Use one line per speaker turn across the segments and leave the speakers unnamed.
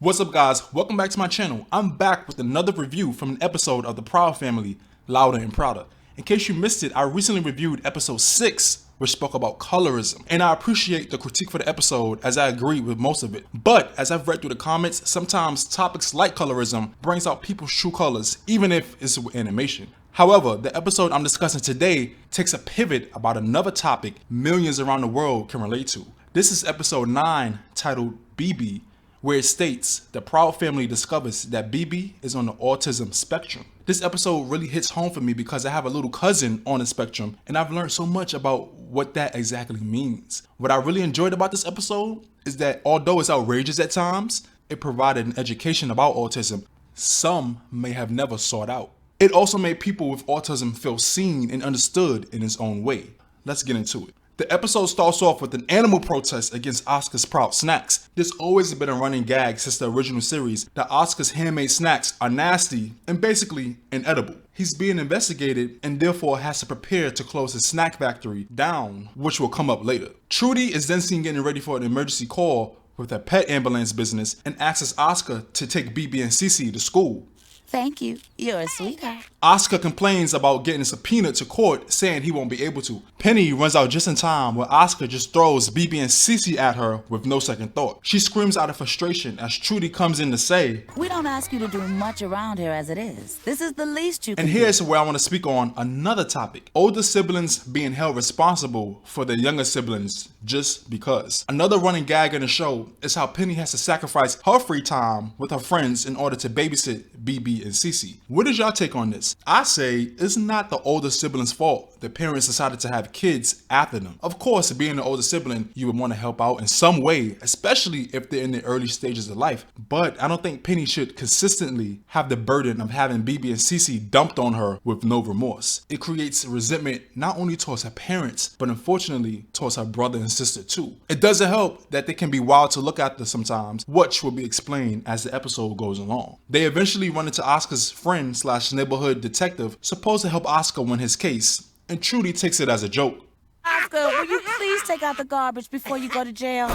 What's up guys, welcome back to my channel. I'm back with another review from an episode of the Proud Family, Louder and Prouder. In case you missed it, I recently reviewed episode 6, which spoke about colorism. And I appreciate the critique for the episode as I agree with most of it. But as I've read through the comments, sometimes topics like colorism brings out people's true colors, even if it's with animation. However, the episode I'm discussing today takes a pivot about another topic millions around the world can relate to. This is episode 9, titled Bebe, where it states the Proud family discovers that Bebe is on the autism spectrum. This episode really hits home for me because I have a little cousin on the spectrum and I've learned so much about what that exactly means. What I really enjoyed about this episode is that although it's outrageous at times, it provided an education about autism some may have never sought out. It also made people with autism feel seen and understood in its own way. Let's get into it. The episode starts off with an animal protest against Oscar's Proud snacks. There's always been a running gag since the original series that Oscar's handmade snacks are nasty and basically inedible. He's being investigated and therefore has to prepare to close his snack factory down, which will come up later. Trudy is then seen getting ready for an emergency call with a pet ambulance business and asks Oscar to take Bebe and Cece to school.
Thank you. You're a sweetheart.
Oscar complains about getting subpoenaed to court, saying he won't be able to. Penny runs out just in time where Oscar just throws Bebe and Cece at her with no second thought. She screams out of frustration as Trudy comes in to say,
"We don't ask you to do much around here as it is. This is the least you can
and here's where I want to speak on another topic. Older siblings being held responsible for their younger siblings just because. Another running gag in the show is how Penny has to sacrifice her free time with her friends in order to babysit Bebe and Cece. What is y'all take on this? I say it's not the older siblings' fault. The parents decided to have kids after them. Of course, being an older sibling, you would want to help out in some way, especially if they're in the early stages of life. But I don't think Penny should consistently have the burden of having Bebe and Cece dumped on her with no remorse. It creates resentment not only towards her parents, but unfortunately towards her brother and sister too. It doesn't help that they can be wild to look after sometimes, which will be explained as the episode goes along. They eventually run into Oscar's friend slash neighborhood detective supposed to help Oscar win his case, and Trudy takes it as a joke.
Oscar, will you please take out the garbage before you go to jail?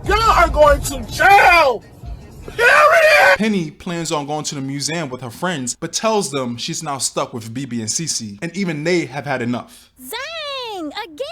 Y'all are going to jail! Period!
Penny plans on going to the museum with her friends, but tells them she's now stuck with Bebe and Cece, and even they have had enough.
Zang! Again?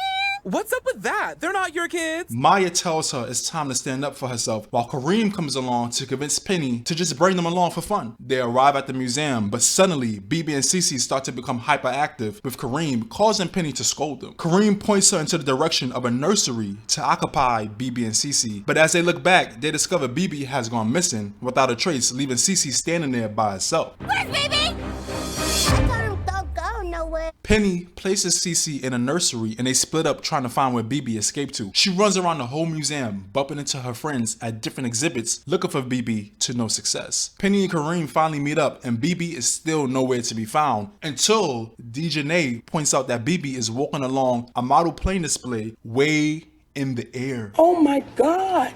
What's up with that? They're not your kids.
Maya tells her it's time to stand up for herself, while Kareem comes along to convince Penny to just bring them along for fun. They arrive at the museum, but suddenly Bebe and Cece start to become hyperactive, with Kareem causing Penny to scold them. Kareem points her into the direction of a nursery to occupy Bebe and Cece, but as they look back, they discover Bebe has gone missing without a trace, leaving Cece standing there by herself.
Where's Bebe?
Penny places Cece in a nursery and they split up trying to find where Bebe escaped to. She runs around the whole museum, bumping into her friends at different exhibits, looking for Bebe to no success. Penny and Kareem finally meet up and Bebe is still nowhere to be found until Dejanay points out that Bebe is walking along a model plane display way in the air.
Oh my God!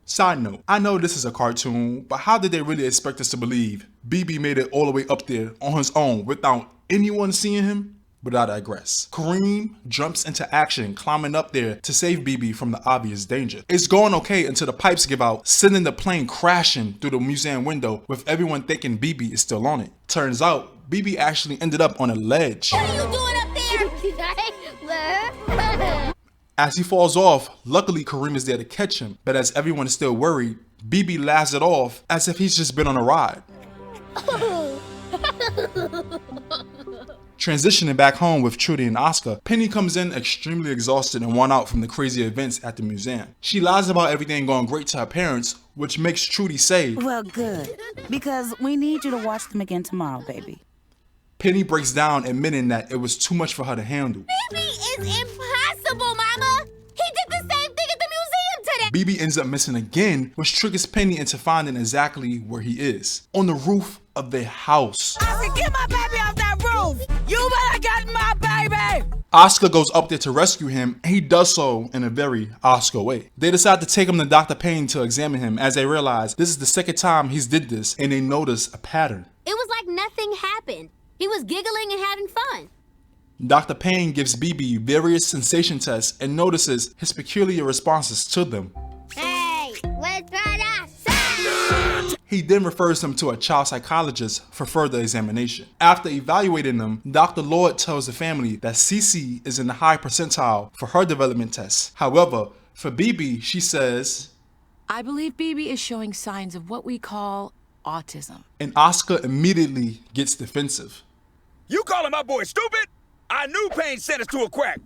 Side note, I know this is a cartoon, but how did they really expect us to believe Bebe made it all the way up there on his own without anyone seeing him? But I digress. Kareem jumps into action, climbing up there to save Bebe from the obvious danger. It's going okay until the pipes give out, sending the plane crashing through the museum window with everyone thinking Bebe is still on it. Turns out, Bebe actually ended up on a ledge.
What are you doing up there?
As he falls off, luckily Kareem is there to catch him, but as everyone is still worried, Bebe laughs it off as if he's just been on a ride. Transitioning back home with Trudy and Oscar, Penny comes in extremely exhausted and worn out from the crazy events at the museum. She lies about everything going great to her parents, which makes Trudy say,
Well, good. Because we need you to watch them again tomorrow, baby.
Penny breaks down admitting that it was too much for her to handle.
Bebe is impossible, Mama! He did the same thing at the museum today!
Bebe ends up missing again, which triggers Penny into finding exactly where he is. On the roof of their house.
Oscar, get my baby off that roof! You better get my baby!
Oscar goes up there to rescue him, and he does so in a very Oscar way. They decide to take him to Dr. Payne to examine him as they realize this is the second time he's did this, and they notice a pattern.
It was like nothing happened. He was giggling and having fun.
Dr. Payne gives Bebe various sensation tests and notices his peculiar responses to them.
Hey, let's try that.
He then refers them to a child psychologist for further examination. After evaluating them, Dr. Lord tells the family that Cece is in the high percentile for her development tests. However, for Bebe, she says,
I believe Bebe is showing signs of what we call autism.
And Oscar immediately gets defensive.
You calling my boy stupid? I knew pain sent us to a crack.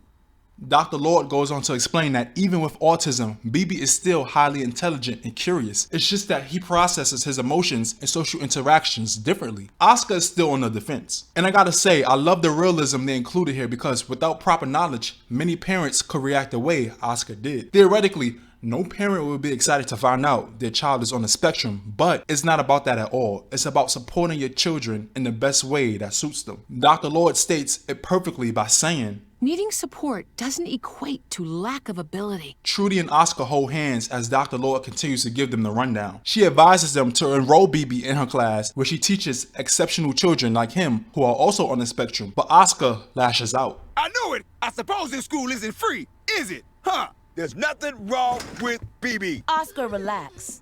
Dr. Lord goes on to explain that even with autism, Bebe is still highly intelligent and curious. It's just that he processes his emotions and social interactions differently. Oscar is still on the defense. And I gotta say, I love the realism they included here because without proper knowledge, many parents could react the way Oscar did. Theoretically, no parent would be excited to find out their child is on the spectrum, but it's not about that at all. It's about supporting your children in the best way that suits them. Dr. Lord states it perfectly by saying,
Needing support doesn't equate to lack of ability.
Trudy and Oscar hold hands as Dr. Lord continues to give them the rundown. She advises them to enroll Bebe in her class where she teaches exceptional children like him who are also on the spectrum, but Oscar lashes out.
I knew it. I suppose this school isn't free, is it? Huh? There's nothing wrong with Bebe.
Oscar, relax.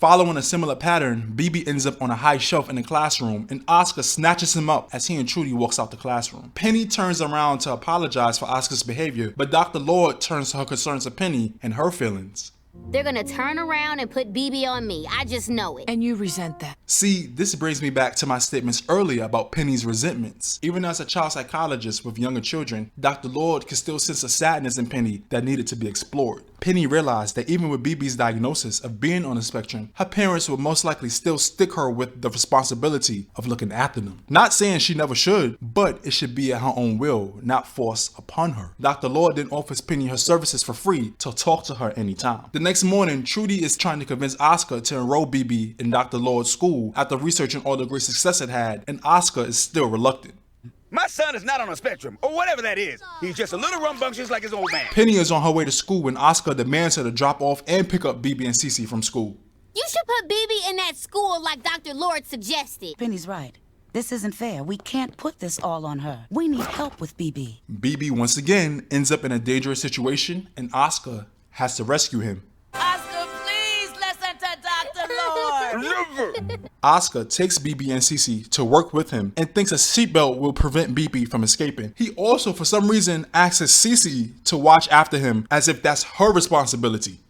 Following a similar pattern, Bebe ends up on a high shelf in the classroom and Oscar snatches him up as he and Trudy walks out the classroom. Penny turns around to apologize for Oscar's behavior, but Dr. Lord turns her concerns to Penny and her feelings.
They're gonna turn around and put Bebe on me. I just know it.
And you resent that.
See, this brings me back to my statements earlier about Penny's resentments. Even as a child psychologist with younger children, Dr. Lord could still sense a sadness in Penny that needed to be explored. Penny realized that even with Bebe's diagnosis of being on the spectrum, her parents would most likely still stick her with the responsibility of looking after them. Not saying she never should, but it should be at her own will, not forced upon her. Dr. Lord then offers Penny her services for free to talk to her anytime. The next morning, Trudy is trying to convince Oscar to enroll Bebe in Dr. Lord's school after researching all the great success it had, and Oscar is still reluctant.
My son is not on a spectrum, or whatever that is. He's just a little rambunctious like his old man.
Penny is on her way to school when Oscar demands her to drop off and pick up Bebe and Cece from school.
You should put Bebe in that school like Dr. Lord suggested.
Penny's right. This isn't fair. We can't put this all on her. We need help with Bebe.
Bebe once again ends up in a dangerous situation and Oscar has to rescue him.
Oscar, please listen to Dr. Lord.
Never.
Oscar takes Bebe and Cece to work with him and thinks a seatbelt will prevent Bebe from escaping. He also, for some reason, asks Cece to watch after him as if that's her responsibility.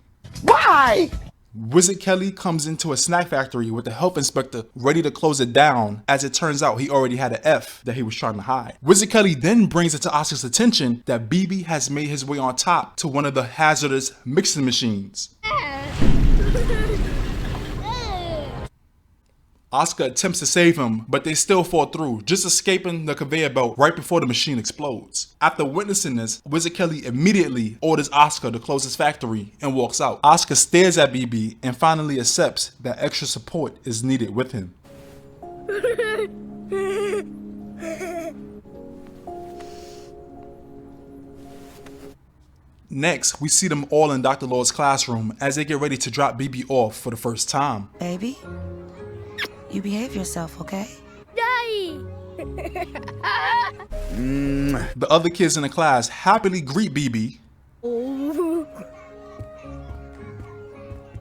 Why?
Wizard Kelly comes into a snack factory with the health inspector ready to close it down. As it turns out, he already had an F that he was trying to hide. Wizard Kelly then brings it to Oscar's attention that Bebe has made his way on top to one of the hazardous mixing machines. Oscar attempts to save him, but they still fall through, just escaping the conveyor belt right before the machine explodes. After witnessing this, Wizard Kelly immediately orders Oscar to close his factory and walks out. Oscar stares at Bebe and finally accepts that extra support is needed with him. Next, we see them all in Dr. Lord's classroom as they get ready to drop Bebe off for the first time.
Baby, you behave yourself, okay?
Daddy!
The other kids in the class happily greet Bebe.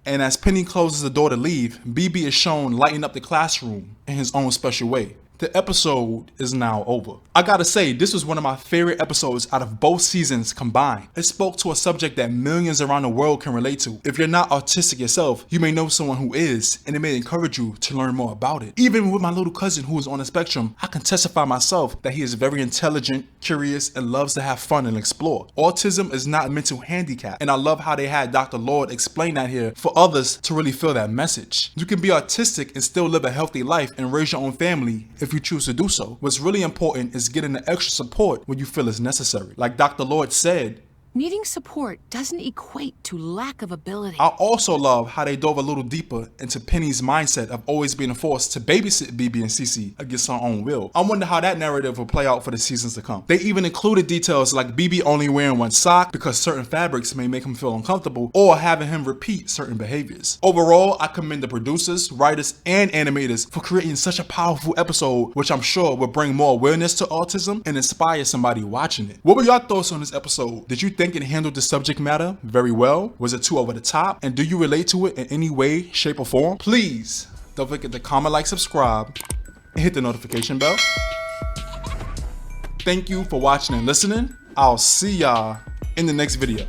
And as Penny closes the door to leave, Bebe is shown lighting up the classroom in his own special way. The episode is now over. I gotta say, this was one of my favorite episodes out of both seasons combined. It spoke to a subject that millions around the world can relate to. If you're not autistic yourself, you may know someone who is, and it may encourage you to learn more about it. Even with my little cousin who is on the spectrum, I can testify myself that he is very intelligent, curious, and loves to have fun and explore. Autism is not a mental handicap, and I love how they had Dr. Lord explain that here for others to really feel that message. You can be autistic and still live a healthy life and raise your own family if you choose to do so. What's really important is getting the extra support when you feel it's necessary. Like Dr. Lord said,
Needing support doesn't equate to lack of ability.
I also love how they dove a little deeper into Penny's mindset of always being forced to babysit Bebe and Cece against her own will. I wonder how that narrative will play out for the seasons to come. They even included details like Bebe only wearing one sock because certain fabrics may make him feel uncomfortable, or having him repeat certain behaviors. Overall, I commend the producers, writers, and animators for creating such a powerful episode, which I'm sure will bring more awareness to autism and inspire somebody watching it. What were your thoughts on this episode? Did you think think it handled the subject matter very well? Was it too over the top? And do you relate to it in any way, shape, or form? Please don't forget to comment, like, subscribe, and hit the notification bell. Thank you for watching and listening. I'll see y'all in the next video.